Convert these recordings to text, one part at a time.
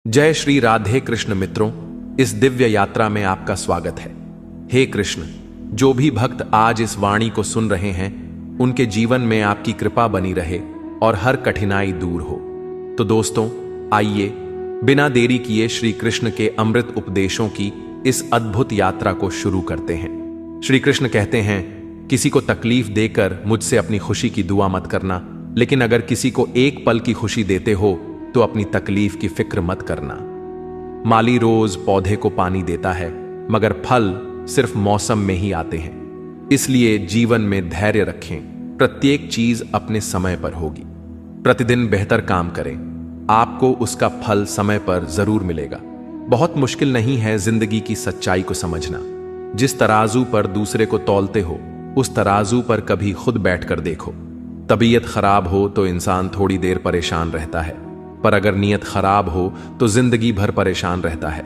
जय श्री राधे कृष्ण मित्रों, इस दिव्य यात्रा में आपका स्वागत है। हे कृष्ण, जो भी भक्त आज इस वाणी को सुन रहे हैं उनके जीवन में आपकी कृपा बनी रहे और हर कठिनाई दूर हो। तो दोस्तों, आइए बिना देरी किए श्री कृष्ण के अमृत उपदेशों की इस अद्भुत यात्रा को शुरू करते हैं। श्री कृष्ण कहते हैं, किसी को तकलीफ देकर मुझसे अपनी खुशी की दुआ मत करना, लेकिन अगर किसी को एक पल की खुशी देते हो तो अपनी तकलीफ की फिक्र मत करना। माली रोज पौधे को पानी देता है, मगर फल सिर्फ मौसम में ही आते हैं। इसलिए जीवन में धैर्य रखें, प्रत्येक चीज अपने समय पर होगी। प्रतिदिन बेहतर काम करें, आपको उसका फल समय पर जरूर मिलेगा। बहुत मुश्किल नहीं है जिंदगी की सच्चाई को समझना। जिस तराजू पर दूसरे को तौलते हो, उस तराजू पर कभी खुद बैठकर देखो। तबीयत खराब हो तो इंसान थोड़ी देर परेशान रहता है, पर अगर नीयत खराब हो तो जिंदगी भर परेशान रहता है।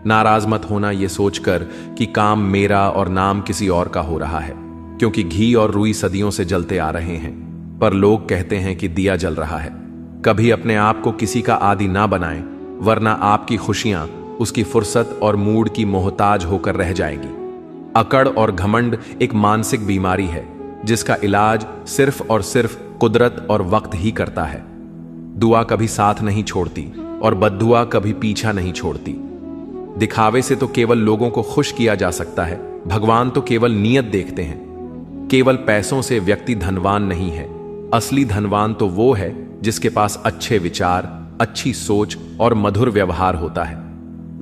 नाराज मत होना ये सोचकर कि काम मेरा और नाम किसी और का हो रहा है, क्योंकि घी और रुई सदियों से जलते आ रहे हैं, पर लोग कहते हैं कि दिया जल रहा है। कभी अपने आप को किसी का आदी ना बनाएं, वरना आपकी खुशियां उसकी फुर्सत और मूड की मोहताज होकर रह जाएगी। अकड़ और घमंड एक मानसिक बीमारी है, जिसका इलाज सिर्फ और सिर्फ कुदरत और वक्त ही करता है। दुआ कभी साथ नहीं छोड़ती और बद्दुआ कभी पीछा नहीं छोड़ती। दिखावे से तो केवल लोगों को खुश किया जा सकता है, भगवान तो केवल नीयत देखते हैं। केवल पैसों से व्यक्ति धनवान नहीं है, असली धनवान तो वो है जिसके पास अच्छे विचार, अच्छी सोच और मधुर व्यवहार होता है।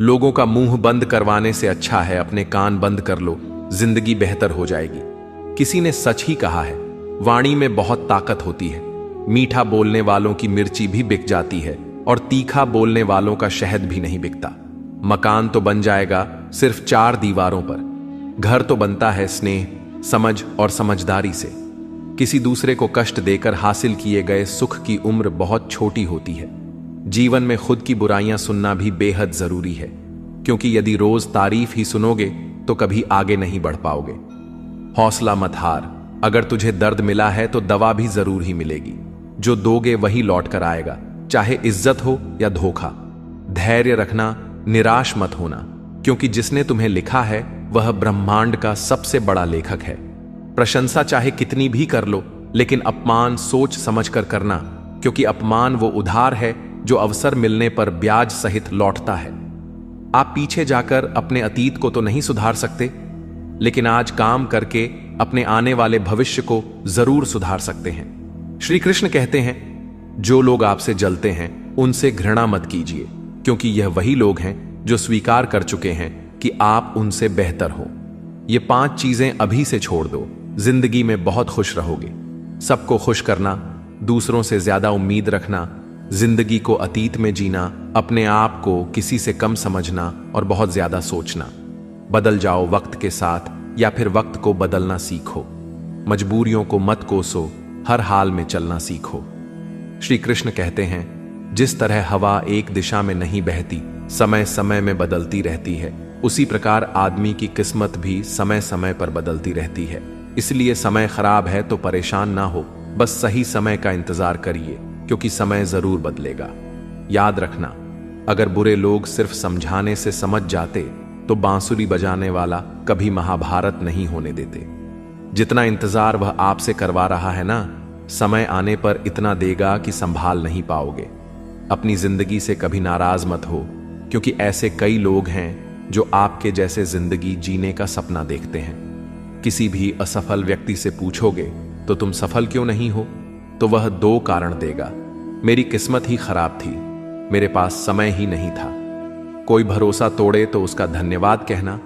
लोगों का मुंह बंद करवाने से अच्छा है अपने कान बंद कर लो, जिंदगी बेहतर हो जाएगी। किसी ने सच ही कहा है, वाणी में बहुत ताकत होती है। मीठा बोलने वालों की मिर्ची भी बिक जाती है और तीखा बोलने वालों का शहद भी नहीं बिकता। मकान तो बन जाएगा सिर्फ 4 दीवारों पर, घर तो बनता है स्नेह, समझ और समझदारी से। किसी दूसरे को कष्ट देकर हासिल किए गए सुख की उम्र बहुत छोटी होती है। जीवन में खुद की बुराइयां सुनना भी बेहद जरूरी है, क्योंकि यदि रोज तारीफ ही सुनोगे तो कभी आगे नहीं बढ़ पाओगे। हौसला मत हार, अगर तुझे दर्द मिला है तो दवा भी जरूर ही मिलेगी। जो दोगे वही लौट कर आएगा, चाहे इज्जत हो या धोखा। धैर्य रखना, निराश मत होना, क्योंकि जिसने तुम्हें लिखा है वह ब्रह्मांड का सबसे बड़ा लेखक है। प्रशंसा चाहे कितनी भी कर लो, लेकिन अपमान सोच समझ कर करना, क्योंकि अपमान वो उधार है जो अवसर मिलने पर ब्याज सहित लौटता है। आप पीछे जाकर अपने अतीत को तो नहीं सुधार सकते, लेकिन आज काम करके अपने आने वाले भविष्य को जरूर सुधार सकते हैं। श्री कृष्ण कहते हैं, जो लोग आपसे जलते हैं उनसे घृणा मत कीजिए, क्योंकि यह वही लोग हैं जो स्वीकार कर चुके हैं कि आप उनसे बेहतर हो। ये 5 चीजें अभी से छोड़ दो, जिंदगी में बहुत खुश रहोगे। सबको खुश करना, दूसरों से ज्यादा उम्मीद रखना, जिंदगी को अतीत में जीना, अपने आप को किसी से कम समझना और बहुत ज्यादा सोचना। बदल जाओ वक्त के साथ, या फिर वक्त को बदलना सीखो। मजबूरियों को मत कोसो, हर हाल में चलना सीखो। श्री कृष्ण कहते हैं, जिस तरह हवा एक दिशा में नहीं बहती, समय समय में बदलती रहती है, उसी प्रकार आदमी की किस्मत भी समय समय पर बदलती रहती है। इसलिए समय खराब है तो परेशान ना हो, बस सही समय का इंतजार करिए, क्योंकि समय जरूर बदलेगा। याद रखना, अगर बुरे लोग सिर्फ समझाने से समझ जाते तो बांसुरी बजाने वाला कभी महाभारत नहीं होने देते। जितना इंतजार वह आपसे करवा रहा है ना, समय आने पर इतना देगा कि संभाल नहीं पाओगे। अपनी जिंदगी से कभी नाराज मत हो, क्योंकि ऐसे कई लोग हैं जो आपके जैसे जिंदगी जीने का सपना देखते हैं। किसी भी असफल व्यक्ति से पूछोगे तो तुम सफल क्यों नहीं हो, तो वह 2 कारण देगा। मेरी किस्मत ही खराब थी, मेरे पास समय ही नहीं था। कोई भरोसा तोड़े तो उसका धन्यवाद कहना,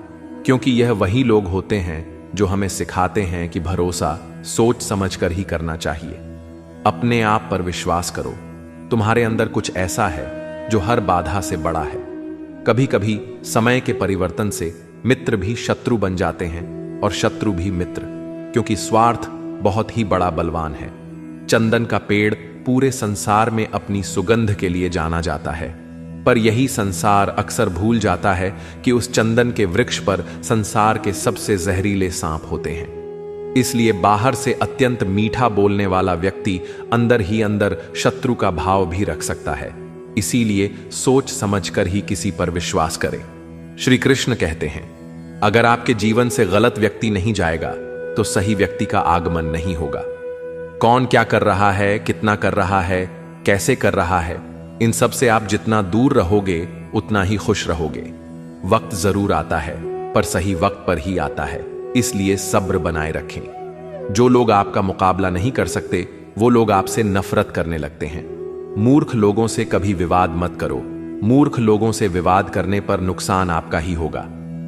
क्योंकि यह वही लोग होते हैं जो हमें सिखाते हैं कि भरोसा सोच समझकर ही करना चाहिए। अपने आप पर विश्वास करो, तुम्हारे अंदर कुछ ऐसा है जो हर बाधा से बड़ा है। कभी कभी समय के परिवर्तन से मित्र भी शत्रु बन जाते हैं और शत्रु भी मित्र, क्योंकि स्वार्थ बहुत ही बड़ा बलवान है। चंदन का पेड़ पूरे संसार में अपनी सुगंध के लिए जाना जाता है, पर यही संसार अक्सर भूल जाता है कि उस चंदन के वृक्ष पर संसार के सबसे जहरीले सांप होते हैं। इसलिए बाहर से अत्यंत मीठा बोलने वाला व्यक्ति अंदर ही अंदर शत्रु का भाव भी रख सकता है। इसीलिए सोच समझकर ही किसी पर विश्वास करें। श्री कृष्ण कहते हैं, अगर आपके जीवन से गलत व्यक्ति नहीं जाएगा तो सही व्यक्ति का आगमन नहीं होगा। कौन क्या कर रहा है, कितना कर रहा है, कैसे कर रहा है, इन सब से आप जितना दूर रहोगे उतना ही खुश रहोगे। वक्त जरूर आता है, पर सही वक्त पर ही आता है, इसलिए सब्र बनाए रखें। जो लोग आपका मुकाबला नहीं कर सकते वो लोग आपसे नफरत करने लगते हैं। मूर्ख लोगों से कभी विवाद मत करो। मूर्ख लोगों से विवाद करने पर नुकसान आपका ही होगा।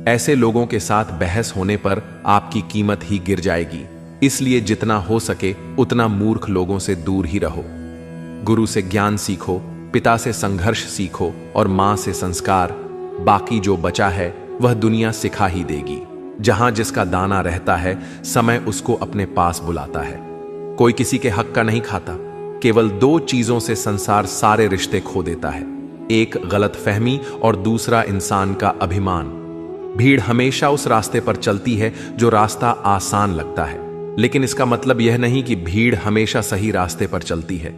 ऐसे लोगों के साथ बहस होने पर आपकी कीमत ही गिर जाएगी। इसलिए जितना हो सके उतना मूर्ख लोगों से दूर ही रहो। गुरु से ज्ञान सीखो, पिता से संघर्ष सीखो और मां से संस्कार। बाकी जो बचा है वह दुनिया सिखा ही देगी। जहां जिसका दाना रहता है समय उसको अपने पास बुलाता है। कोई किसी के हक का नहीं खाता। केवल दो चीजों से संसार सारे रिश्ते खो देता है, एक गलतफहमी और दूसरा इंसान का अभिमान। भीड़ हमेशा उस रास्ते पर चलती है जो रास्ता आसान लगता है, लेकिन इसका मतलब यह नहीं कि भीड़ हमेशा सही रास्ते पर चलती है।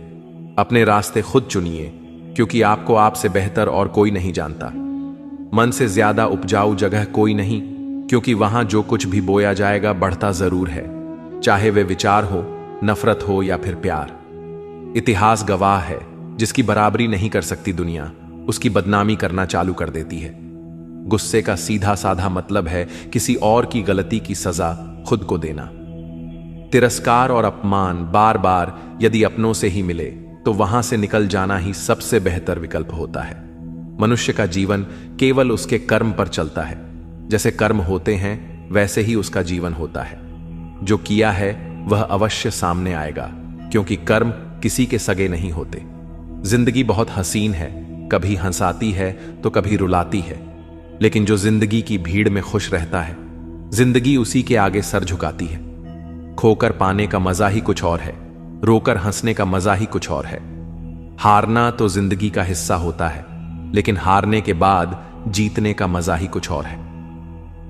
अपने रास्ते खुद चुनिए, क्योंकि आपको आपसे बेहतर और कोई नहीं जानता। मन से ज्यादा उपजाऊ जगह कोई नहीं, क्योंकि वहां जो कुछ भी बोया जाएगा बढ़ता जरूर है, चाहे वे विचार हो, नफरत हो या फिर प्यार। इतिहास गवाह है, जिसकी बराबरी नहीं कर सकती दुनिया, उसकी बदनामी करना चालू कर देती है। गुस्से का सीधा साधा मतलब है किसी और की गलती की सजा खुद को देना। तिरस्कार और अपमान बार बार यदि अपनों से ही मिले तो वहां से निकल जाना ही सबसे बेहतर विकल्प होता है। मनुष्य का जीवन केवल उसके कर्म पर चलता है। जैसे कर्म होते हैं वैसे ही उसका जीवन होता है। जो किया है वह अवश्य सामने आएगा, क्योंकि कर्म किसी के सगे नहीं होते। जिंदगी बहुत हसीन है, कभी हंसाती है तो कभी रुलाती है, लेकिन जो जिंदगी की भीड़ में खुश रहता है, जिंदगी उसी के आगे सर झुकाती है। खोकर पाने का मजा ही कुछ और है, रोकर हंसने का मजा ही कुछ और है। हारना तो जिंदगी का हिस्सा होता है, लेकिन हारने के बाद जीतने का मजा ही कुछ और है।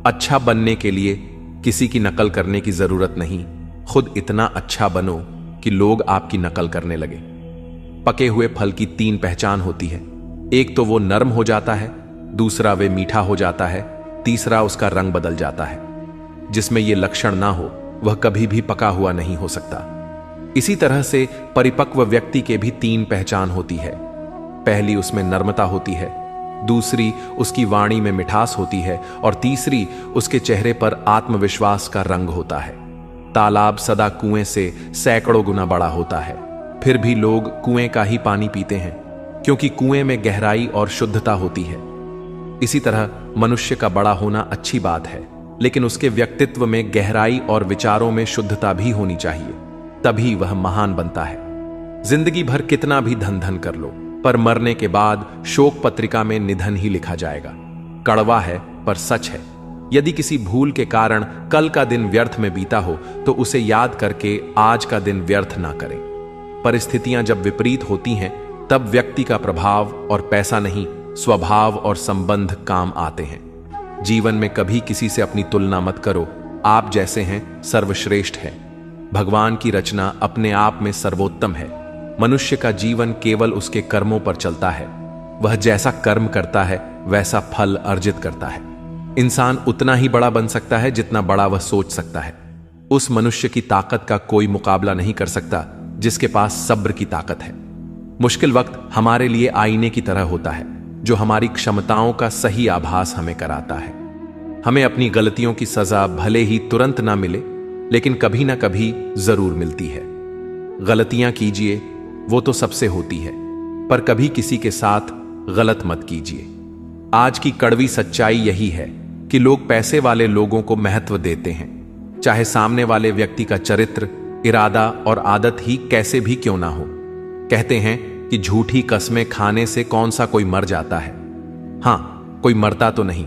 अच्छा बनने के लिए किसी की नकल करने की जरूरत नहीं, खुद इतना अच्छा बनो कि लोग आपकी नकल करने लगे। पके हुए फल की तीन पहचान होती है, एक तो वो नरम हो जाता है, दूसरा वे मीठा हो जाता है, तीसरा उसका रंग बदल जाता है। जिसमें ये लक्षण ना हो वह कभी भी पका हुआ नहीं हो सकता। इसी तरह से परिपक्व व्यक्ति के भी तीन पहचान होती है। पहली उसमें नर्मता होती है, दूसरी उसकी वाणी में मिठास होती है और तीसरी उसके चेहरे पर आत्मविश्वास का रंग होता है। तालाब सदा कुएं से सैकड़ों गुना बड़ा होता है, फिर भी लोग कुएं का ही पानी पीते हैं, क्योंकि कुएं में गहराई और शुद्धता होती है। इसी तरह मनुष्य का बड़ा होना अच्छी बात है, लेकिन उसके व्यक्तित्व में गहराई और विचारों में शुद्धता भी होनी चाहिए, तभी वह महान बनता है। जिंदगी भर कितना भी धन धन कर लो, पर मरने के बाद शोक पत्रिका में निधन ही लिखा जाएगा। कड़वा है पर सच है। यदि किसी भूल के कारण कल का दिन व्यर्थ में बीता हो तो उसे याद करके आज का दिन व्यर्थ ना करें। परिस्थितियां जब विपरीत होती हैं तब व्यक्ति का प्रभाव और पैसा नहीं, स्वभाव और संबंध काम आते हैं। जीवन में कभी किसी से अपनी तुलना मत करो। आप जैसे हैं सर्वश्रेष्ठ है। भगवान की रचना अपने आप में सर्वोत्तम है। मनुष्य का जीवन केवल उसके कर्मों पर चलता है। वह जैसा कर्म करता है वैसा फल अर्जित करता है। इंसान उतना ही बड़ा बन सकता है जितना बड़ा वह सोच सकता है। उस मनुष्य की ताकत का कोई मुकाबला नहीं कर सकता जिसके पास सब्र की ताकत है। मुश्किल वक्त हमारे लिए आईने की तरह होता है, जो हमारी क्षमताओं का सही आभास हमें कराता है। हमें अपनी गलतियों की सजा भले ही तुरंत ना मिले, लेकिन कभी ना कभी जरूर मिलती है। गलतियां कीजिए, वो तो सबसे होती है, पर कभी किसी के साथ गलत मत कीजिए। आज की कड़वी सच्चाई यही है कि लोग पैसे वाले लोगों को महत्व देते हैं, चाहे सामने वाले व्यक्ति का चरित्र, इरादा और आदत ही कैसे भी क्यों ना हो। कहते हैं कि झूठी कस्में खाने से कौन सा कोई मर जाता है। हां, कोई मरता तो नहीं,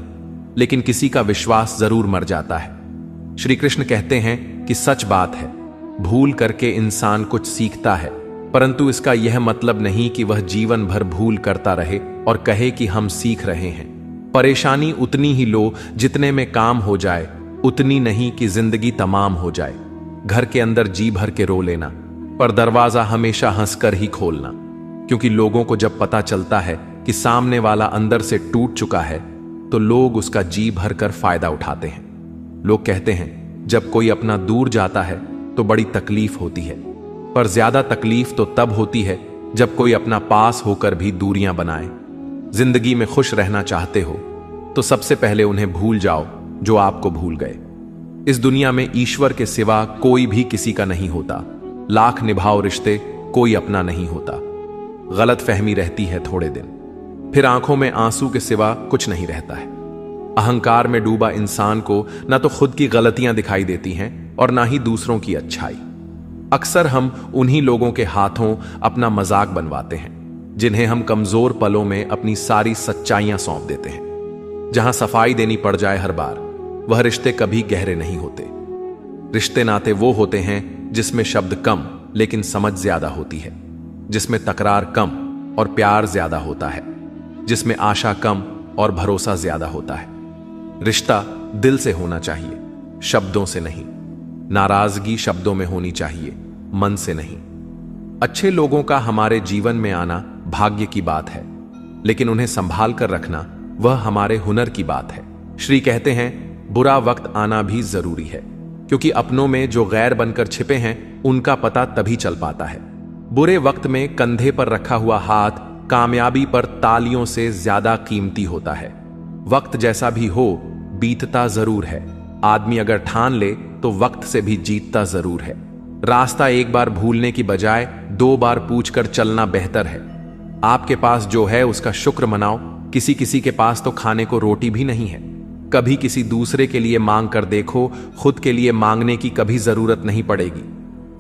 लेकिन किसी का विश्वास जरूर मर जाता है। श्री कृष्ण कहते हैं कि सच बात है, भूल करके इंसान कुछ सीखता है, परंतु इसका यह मतलब नहीं कि वह जीवन भर भूल करता रहे और कहे कि हम सीख रहे हैं। परेशानी उतनी ही लो जितने में काम हो जाए, उतनी नहीं कि जिंदगी तमाम हो जाए। घर के अंदर जी भर के रो लेना, पर दरवाजा हमेशा हंसकर ही खोलना। क्योंकि लोगों को जब पता चलता है कि सामने वाला अंदर से टूट चुका है तो लोग उसका जी भरकर फायदा उठाते हैं। लोग कहते हैं जब कोई अपना दूर जाता है तो बड़ी तकलीफ होती है, पर ज्यादा तकलीफ तो तब होती है जब कोई अपना पास होकर भी दूरियां बनाए। जिंदगी में खुश रहना चाहते हो तो सबसे पहले उन्हें भूल जाओ जो आपको भूल गए। इस दुनिया में ईश्वर के सिवा कोई भी किसी का नहीं होता। लाख निभाओ रिश्ते, कोई अपना नहीं होता। गलत फहमी रहती है थोड़े दिन, फिर आंखों में आंसू के सिवा कुछ नहीं रहता है। अहंकार में डूबा इंसान को ना तो खुद की गलतियां दिखाई देती हैं और ना ही दूसरों की अच्छाई। अक्सर हम उन्हीं लोगों के हाथों अपना मजाक बनवाते हैं जिन्हें हम कमजोर पलों में अपनी सारी सच्चाइयां सौंप देते हैं। जहां सफाई देनी पड़ जाए हर बार, वह रिश्ते कभी गहरे नहीं होते। रिश्ते नाते वो होते हैं जिसमें शब्द कम लेकिन समझ ज्यादा होती है, जिसमें तकरार कम और प्यार ज्यादा होता है, जिसमें आशा कम और भरोसा ज्यादा होता है। रिश्ता दिल से होना चाहिए, शब्दों से नहीं। नाराजगी शब्दों में होनी चाहिए, मन से नहीं। अच्छे लोगों का हमारे जीवन में आना भाग्य की बात है, लेकिन उन्हें संभाल कर रखना वह हमारे हुनर की बात है। श्री कहते हैं बुरा वक्त आना भी जरूरी है, क्योंकि अपनों में जो गैर बनकर छिपे हैं उनका पता तभी चल पाता है। बुरे वक्त में कंधे पर रखा हुआ हाथ कामयाबी पर तालियों से ज्यादा कीमती होता है। वक्त जैसा भी हो बीतता जरूर है। आदमी अगर ठान ले तो वक्त से भी जीतता जरूर है। रास्ता एक बार भूलने की बजाय 2 बार पूछकर चलना बेहतर है। आपके पास जो है उसका शुक्र मनाओ। किसी किसी के पास तो खाने को रोटी भी नहीं है। कभी किसी दूसरे के लिए मांग कर देखो, खुद के लिए मांगने की कभी जरूरत नहीं पड़ेगी।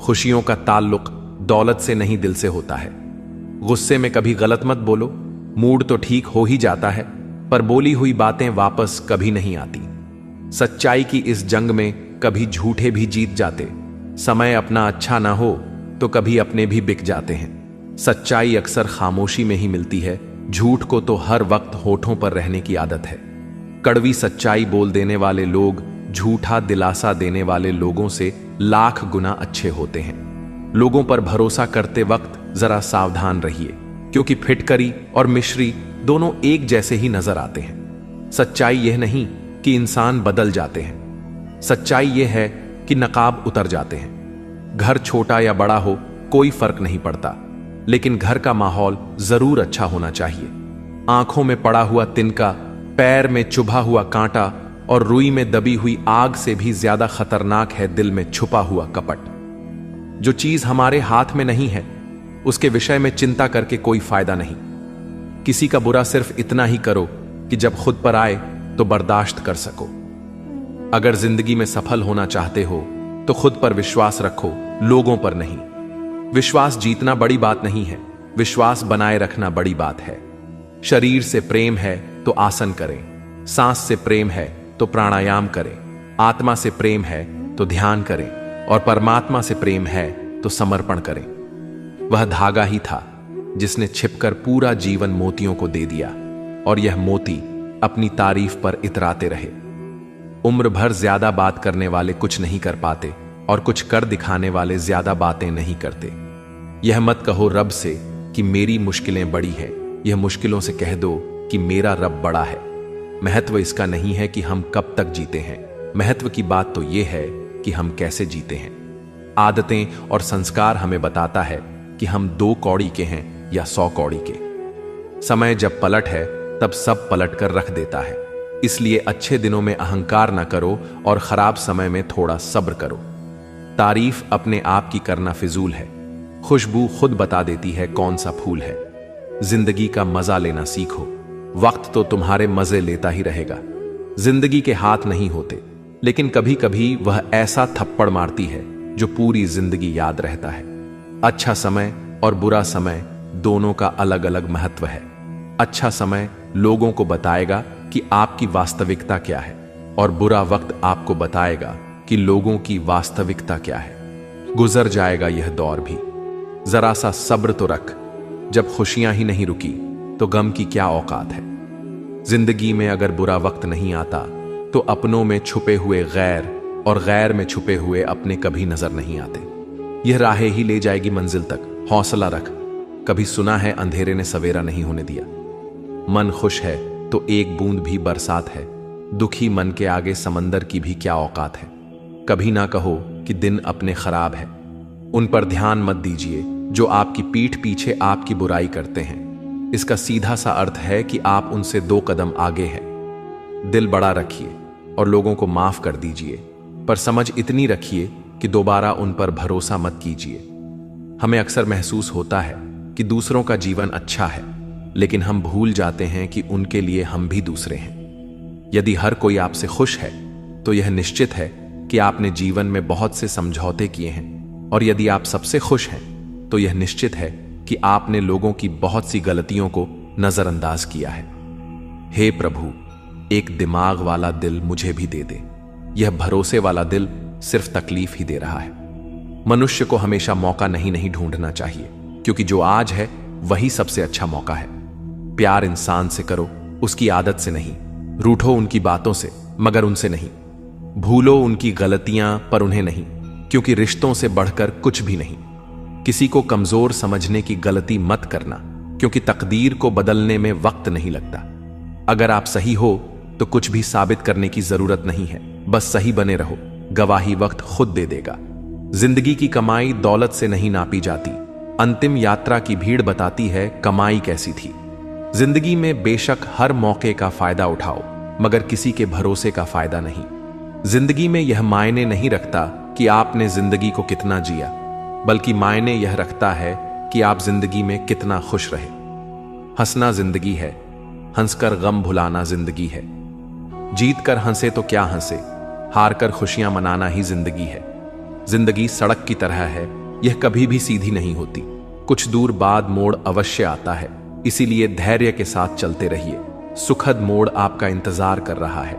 खुशियों का ताल्लुक दौलत से नहीं दिल से होता है। गुस्से में कभी गलत मत बोलो। मूड तो ठीक हो ही जाता है, पर बोली हुई बातें वापस कभी नहीं आती। सच्चाई की इस जंग में कभी झूठे भी जीत जाते। समय अपना अच्छा ना हो तो कभी अपने भी बिक जाते हैं। सच्चाई अक्सर खामोशी में ही मिलती है। झूठ को तो हर वक्त होठों पर रहने की आदत है। कड़वी सच्चाई बोल देने वाले लोग झूठा दिलासा देने वाले लोगों से लाख गुना अच्छे होते हैं। लोगों पर भरोसा करते वक्त जरा सावधान रहिए, क्योंकि फिटकरी और मिश्री दोनों एक जैसे ही नजर आते हैं। सच्चाई यह नहीं कि इंसान बदल जाते हैं, सच्चाई यह है कि नकाब उतर जाते हैं। घर छोटा या बड़ा हो कोई फर्क नहीं पड़ता, लेकिन घर का माहौल जरूर अच्छा होना चाहिए। आंखों में पड़ा हुआ तिनका, पैर में चुभा हुआ कांटा और रुई में दबी हुई आग से भी ज्यादा खतरनाक है दिल में छुपा हुआ कपट। जो चीज हमारे हाथ में नहीं है उसके विषय में चिंता करके कोई फायदा नहीं। किसी का बुरा सिर्फ इतना ही करो कि जब खुद पर आए तो बर्दाश्त कर सको। अगर जिंदगी में सफल होना चाहते हो तो खुद पर विश्वास रखो, लोगों पर नहीं। विश्वास जीतना बड़ी बात नहीं है, विश्वास बनाए रखना बड़ी बात है। शरीर से प्रेम है तो आसन करें, सांस से प्रेम है तो प्राणायाम करें, आत्मा से प्रेम है तो ध्यान करें और परमात्मा से प्रेम है तो समर्पण करें। वह धागा ही था जिसने छिपकर पूरा जीवन मोतियों को दे दिया, और यह मोती अपनी तारीफ पर इतराते रहे। उम्र भर ज्यादा बात करने वाले कुछ नहीं कर पाते, और कुछ कर दिखाने वाले ज्यादा बातें नहीं करते। यह मत कहो रब से कि मेरी मुश्किलें बड़ी हैं, यह मुश्किलों से कह दो कि मेरा रब बड़ा है। महत्व इसका नहीं है कि हम कब तक जीते हैं, महत्व की बात तो यह है कि हम कैसे जीते हैं। आदतें और संस्कार हमें बताता है कि हम 2 कौड़ी के हैं या 100 कौड़ी के। समय जब पलट है तब सब पलट कर रख देता है। इसलिए अच्छे दिनों में अहंकार ना करो और खराब समय में थोड़ा सब्र करो। तारीफ अपने आप की करना फिजूल है, खुशबू खुद बता देती है कौन सा फूल है। जिंदगी का मजा लेना सीखो, वक्त तो तुम्हारे मजे लेता ही रहेगा। जिंदगी के हाथ नहीं होते, लेकिन कभी कभी वह ऐसा थप्पड़ मारती है जो पूरी जिंदगी याद रहता है। अच्छा समय और बुरा समय दोनों का अलग अलग महत्व है। अच्छा समय लोगों को बताएगा कि आपकी वास्तविकता क्या है, और बुरा वक्त आपको बताएगा कि लोगों की वास्तविकता क्या है। गुजर जाएगा यह दौर भी, जरा सा सब्र तो रख। जब खुशियां ही नहीं रुकी तो गम की क्या औकात है। जिंदगी में अगर बुरा वक्त नहीं आता तो अपनों में छुपे हुए गैर और गैर में छुपे हुए अपने कभी नजर नहीं आते। यह राहें ही ले जाएगी मंजिल तक। हौसला रख, कभी सुना है अंधेरे ने सवेरा नहीं होने दिया। मन खुश है तो एक बूंद भी बरसात है, दुखी मन के आगे समंदर की भी क्या औकात है। कभी ना कहो कि दिन अपने खराब है, उन पर ध्यान मत दीजिए जो आपकी पीठ पीछे आपकी बुराई करते हैं। इसका सीधा सा अर्थ है कि आप उनसे 2 कदम आगे हैं। दिल बड़ा रखिए और लोगों को माफ कर दीजिए, पर समझ इतनी रखिए कि दोबारा उन पर भरोसा मत कीजिए। हमें अक्सर महसूस होता है कि दूसरों का जीवन अच्छा है, लेकिन हम भूल जाते हैं कि उनके लिए हम भी दूसरे हैं। यदि हर कोई आपसे खुश है तो यह निश्चित है कि आपने जीवन में बहुत से समझौते किए हैं, और यदि आप सबसे खुश हैं तो यह निश्चित है कि आपने लोगों की बहुत सी गलतियों को नजरअंदाज किया है। हे प्रभु, एक दिमाग वाला दिल मुझे भी दे दे। यह भरोसे वाला दिल सिर्फ तकलीफ ही दे रहा है। मनुष्य को हमेशा मौका नहीं ढूंढना चाहिए, क्योंकि जो आज है वही सबसे अच्छा मौका है। प्यार इंसान से करो, उसकी आदत से नहीं। रूठो उनकी बातों से, मगर उनसे नहीं। भूलो उनकी गलतियां, पर उन्हें नहीं, क्योंकि रिश्तों से बढ़कर कुछ भी नहीं। किसी को कमजोर समझने की गलती मत करना, क्योंकि तकदीर को बदलने में वक्त नहीं लगता। अगर आप सही हो तो कुछ भी साबित करने की जरूरत नहीं है, बस सही बने रहो। गवाही वक्त खुद दे देगा। जिंदगी की कमाई दौलत से नहीं नापी जाती। अंतिम यात्रा की भीड़ बताती है कमाई कैसी थी। जिंदगी में बेशक हर मौके का फायदा उठाओ, मगर किसी के भरोसे का फायदा नहीं। जिंदगी में यह मायने नहीं रखता कि आपने जिंदगी को कितना जिया, बल्कि मायने यह रखता है कि आप जिंदगी में कितना खुश रहे। हंसना जिंदगी है, हंसकर गम भुलाना जिंदगी है। जीत कर हंसे तो क्या हंसे, हार कर खुशियां मनाना ही जिंदगी है। जिंदगी सड़क की तरह है, यह कभी भी सीधी नहीं होती। कुछ दूर बाद मोड़ अवश्य आता है, इसीलिए धैर्य के साथ चलते रहिए। सुखद मोड़ आपका इंतजार कर रहा है।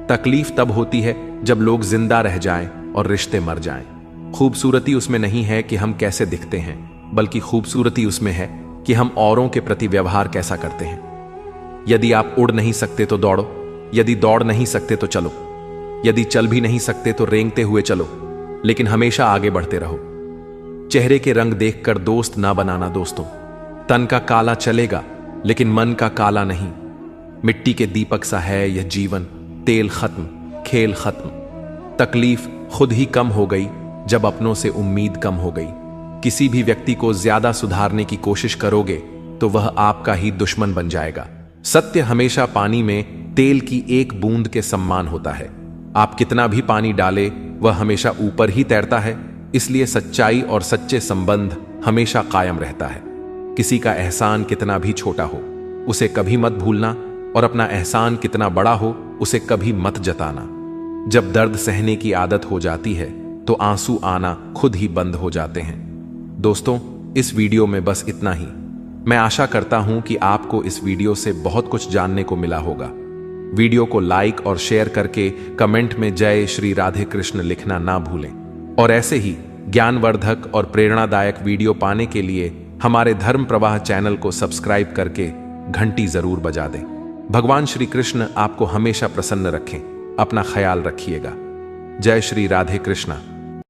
तकलीफ तब होती है जब लोग जिंदा रह जाएं और रिश्ते मर जाएं। खूबसूरती उसमें नहीं है कि हम कैसे दिखते हैं, बल्कि खूबसूरती उसमें है कि हम औरों के प्रति व्यवहार कैसा करते हैं। यदि आप उड़ नहीं सकते तो दौड़ो, यदि दौड़ नहीं सकते तो चलो, यदि चल भी नहीं सकते तो रेंगते हुए चलो, लेकिन हमेशा आगे बढ़ते रहो। चेहरे के रंग देखकर दोस्त ना बनाना दोस्तों। तन का काला चलेगा, लेकिन मन का काला नहीं। मिट्टी के दीपक सा है यह जीवन, तेल खत्म, खेल खत्म। तकलीफ खुद ही कम हो गई जब अपनों से उम्मीद कम हो गई। किसी भी व्यक्ति को ज्यादा सुधारने की कोशिश करोगे तो वह आपका ही दुश्मन बन जाएगा। सत्य हमेशा पानी में तेल की एक बूंद के समान होता है। आप कितना भी पानी डाले वह हमेशा ऊपर ही तैरता है। इसलिए सच्चाई और सच्चे संबंध हमेशा कायम रहता है। किसी का एहसान कितना भी छोटा हो उसे कभी मत भूलना, और अपना एहसान कितना बड़ा हो उसे कभी मत जताना। जब दर्द सहने की आदत हो जाती है तो आंसू आना खुद ही बंद हो जाते हैं। दोस्तों, इस वीडियो में बस इतना ही। मैं आशा करता हूं कि आपको इस वीडियो से बहुत कुछ जानने को मिला होगा। वीडियो को लाइक और शेयर करके कमेंट में जय श्री राधे कृष्ण लिखना ना भूलें, और ऐसे ही ज्ञानवर्धक और प्रेरणादायक वीडियो पाने के लिए हमारे धर्म प्रवाह चैनल को सब्सक्राइब करके घंटी जरूर बजा दें। भगवान श्री कृष्ण आपको हमेशा प्रसन्न रखें। अपना ख्याल रखिएगा। जय श्री राधे कृष्णा।